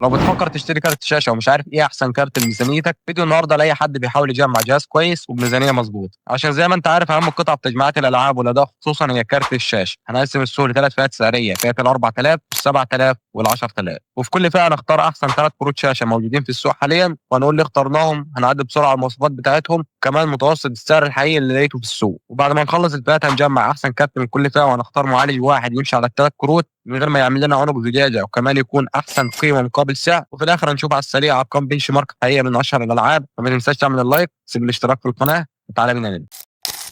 لو بتفكر تشتري كارت شاشه ومش عارف ايه احسن كارت لميزانيتك، فيديو النهارده لاي حد بيحاول يجمع جهاز كويس وبميزانيه مظبوطه، عشان زي ما انت عارف اهم القطع في تجميعات الالعاب والاداء خصوصا هي كارت الشاشه. هنقسم السوق لثلاث فئات سعريه: فئه ال 4000 وال 7000 وال 10000، وفي كل فئه نختار احسن ثلاث كروت شاشه موجودين في السوق حاليا، وهنقول ليه اخترناهم، هنعدي بسرعه على المواصفات بتاعتهم وكمان متوسط السعر الحقيقي اللي لقيته في السوق. وبعد ما نخلص الفئات هنجمع احسن كارت من كل فئه، وهنختار معالج واحد يمشي على الثلاث كروت من غير ما يعمل لنا عنق زجاجه، وكمان يكون احسن قيمه مقابل سعر. وفي الاخر هنشوف على السريع ارقام بنش مارك حقيقيه من اشهر الالعاب. وما تنساش تعمل اللايك، تسيب الاشتراك في القناه، وتعالى بينا نبدا.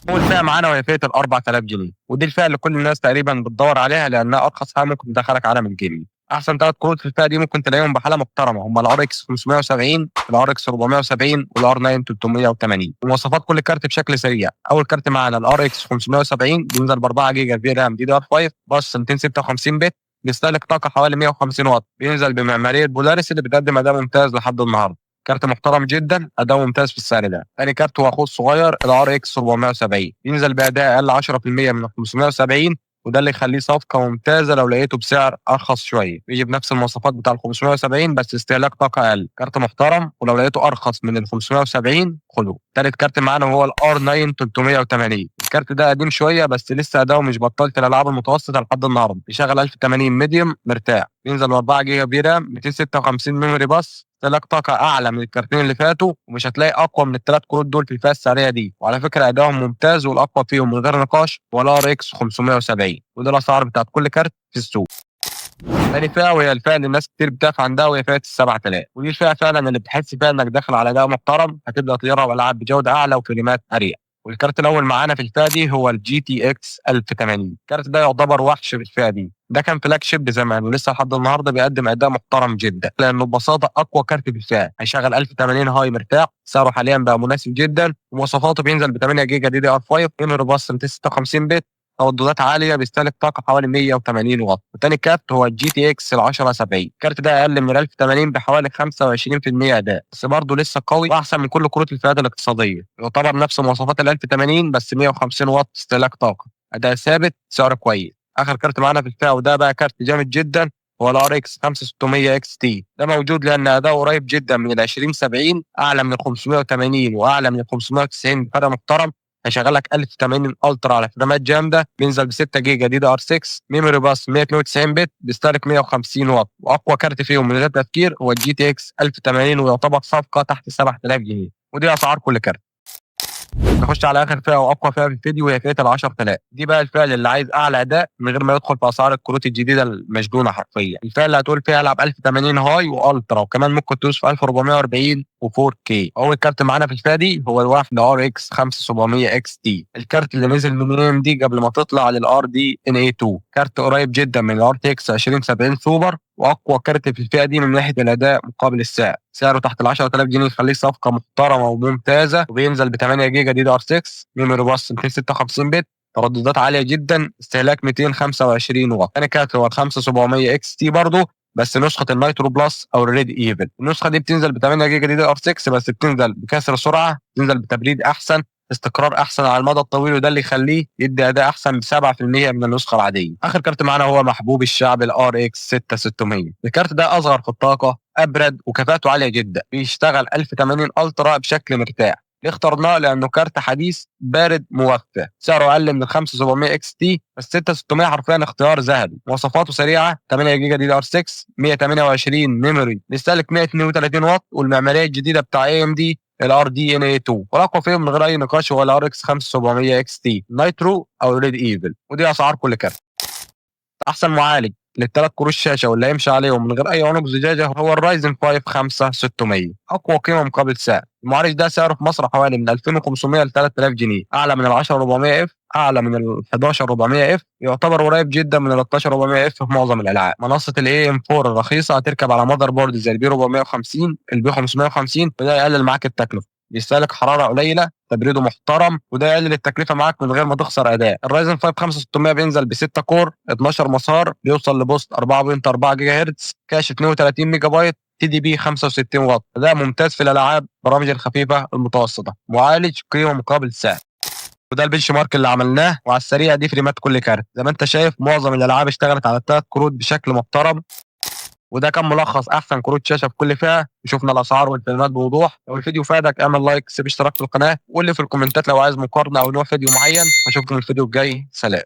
اول فئه معانا وهي فئه ال 4000 جنيه، ودي الفئه اللي كل الناس تقريبا بتدور عليها لانها ارخص حاجه ممكن تدخلك عالم الجيمنج. احسن ثلاث كروت في الفئه دي ممكن تلاقيهم بحاله محترمه، هم الار اكس 570، الار اكس 470، والار 9 380. ومواصفات كل كارت بشكل سريع: اول كارت معانا الار اكس 570 بينزل ب 4 جيجا في رام دي دي ار 5 بس 256 بت، بيستهلك طاقه حوالي 150 واط، بينزل بمعماريه بولاريس اللي بتقدم اداء ممتاز لحد النهارده. كارت محترم جدا، اداء ممتاز في السعر ده. تاني كارت هو اخوه الصغير الار اكس 470، ينزل باداء اقل 10% من ال 570، وده اللي يخليه صفقه ممتازه لو لقيته بسعر ارخص شويه. بيجي بنفس المواصفات بتاع ال 570 بس استهلاك طاقه اقل. كارت محترم، ولو لقيته ارخص من ال 570 خده. تالت كارت معانا هو الار 9 380. الكارت ده قديم شويه بس لسه اداؤه مش بطال في الالعاب المتوسطه لحد النهارده. بيشغل 1080 ميديوم مرتاح، بينزل ب 4 جيجا بي رام 256 ميموري بس، استهلاك طاقه اعلى من الكارتين اللي فاتوا، ومش هتلاقي اقوى من الثلاث كروت دول في الفئه السعريه دي. وعلى فكره ادائهم ممتاز، والاقوى فيهم من غير نقاش هو الار اكس 570. وده الاسعار بتاعت كل كارت في السوق. تاني فئه وهي الفئه اللي الناس كتير بتقف عندها، وهي فئه ال 7000، ودي الفئه فعلا اللي بتحس فيها انك داخل على اداء محترم، هتبدا تجرب العاب بجوده اعلى وكلمات اريح. والكارت الاول معانا في الفئه دي هو الجي تي اكس 1080. الكارت ده يعتبر وحش في الفئه دي، ده كان فلاج شيب زمان ولسه لحد النهارده بيقدم اداء محترم جدا، لانه ببساطه اقوى كارت في الفئه. هيشغل 1080 هاي مرتاح، سعره حاليا بقى مناسب جدا، ومواصفاته بينزل ب 8 جيجا دي دي ار 5، ميموري باص 256 بت، ترددات عاليه، بيستهلك طاقه حوالي 180 واط. وتاني كارت هو الجي تي اكس ال 1070. الكارت ده اقل من ال 1080 بحوالي 25% اداء، بس برضه لسه قوي واحسن من كل كروت الفئات الاقتصاديه. يعتبر نفس مواصفات ال 1080 بس 150 واط استهلاك طاقه، اداء ثابت، سعر كويس. اخر كارت معانا في الفئه وده بقى كارت جامد جدا هو الار اكس 5600 اكس تي. ده موجود لان اداؤه قريب جدا من ال 2070، اعلى من ال 580 واعلى من ال 590 بفرق محترم. هيشغل لك 1080 الترا على فريمات جامده، بينزل ب 6 جيجا دي دي ار 6، ميموري باص 192 بت، بيستهلك 150 واط. واقوى كارت فيهم من غير تفكير هو الجي تي اكس 1080، ويعتبر صفقه تحت 7000 جنيه. ودي اسعار كل كارت. نخش على اخر فئه واقوى فئه في الفيديو وهي فئه ال 10000. دي بقى الفئه اللي عايز اعلى اداء من غير ما يدخل في اسعار الكروت الجديده المجنونه حرفيا. الفئه اللي هتقول فيها العب 1080 هاي والترا، وكمان ممكن تدوس في 1440 و4K. اول كارت معانا في الفئه دي هو الوحده ار اكس 5700 اكس تي، الكارت اللي نزل من ام دي قبل ما تطلع للار دي ان اي 2. كارت قريب جدا من الار تي اكس 2070 سوبر، واقوى كارت في الفئه دي من ناحيه الاداء مقابل السعر. سعره تحت ال 10000 جنيه يخليه صفقه محترمه وممتازه، وبينزل ب 8 جيجا دي دي ار 6، ميموري باص 256 بت، ترددات عاليه جدا، استهلاك 225 واط. ثاني كارت هو ال 5700 اكس تي برضه، بس نسخه النايترو بلس او الريد ايفل. النسخه دي بتنزل ب 8 جيجا دي دي ار 6 بس بتنزل بكسر سرعه، بتنزل بتبريد احسن، استقرار احسن على المدى الطويل، وده اللي يخليه يدي اداء احسن ب 7% من النسخه العاديه. اخر كارت معانا هو محبوب الشعب الار اكس 6600. الكارت ده اصغر في الطاقه، ابرد، وكفاءته عاليه جدا، بيشتغل 1080 الترا بشكل مرتاح. ليه اخترناه؟ لانه كارت حديث بارد موفى، سعره اقل من ال 5700 اكس تي، بس 6600 حرفيا اختيار ذهبي. مواصفاته سريعه: 8 جيجا دي دي ار 6، 128 ميموري، بيستهلك 132 واط، والمعماريه الجديده بتاع اي ام دي الار دي ان اي 2. والاقوى فيهم من غير اي نقاش هو الار اكس 5700 اكس تي نايترو او ريد ايفل. ودي اسعار كل كارت. احسن معالج للثلاث كروت الشاشه واللي هيمشي عليهم من غير اي عنق زجاجه هو الرايزن 5 5600، اقوى قيمه مقابل سعر. المعالج ده سعره في مصر حوالي من 2500 ل 3000 جنيه، اعلى من ال 10400 اف، اعلى من ال 11400 اف، يعتبر قريب جدا من ال 13400 اف في معظم الالعاب. منصه الاي ام 4 الرخيصه هتركب على ماذر بورد زي البي 450 البي 550، وده يقلل معاك التكلفه. بيستهلك حراره قليله، تبريده محترم، وده يقلل التكلفه معاك من غير ما تخسر اداء. الرايزن 5 5600 بينزل ب 6 كور 12 مسار، بيوصل لبوست 4.4 جيجا هرتز، كاش 32 ميجا بايت، تي دي بي 65 واط. اداء ممتاز في الالعاب برامج الخفيفه المتوسطه، معالج قيمه مقابل سعر. وده البنش مارك اللي عملناه، وعلى السريع دي فريمات كل كارت. زي ما انت شايف معظم الالعاب اشتغلت على الثلاث كروت بشكل محترم. وده كان ملخص احسن كروت شاشه في كل فئه، وشفنا الاسعار والفيلمات بوضوح. لو الفيديو فادك اعمل لايك، سيب اشتراك في القناه، وقول لي في الكومنتات لو عايز مقارنه او نوع فيديو معين. اشوفكم الفيديو الجاي، سلام.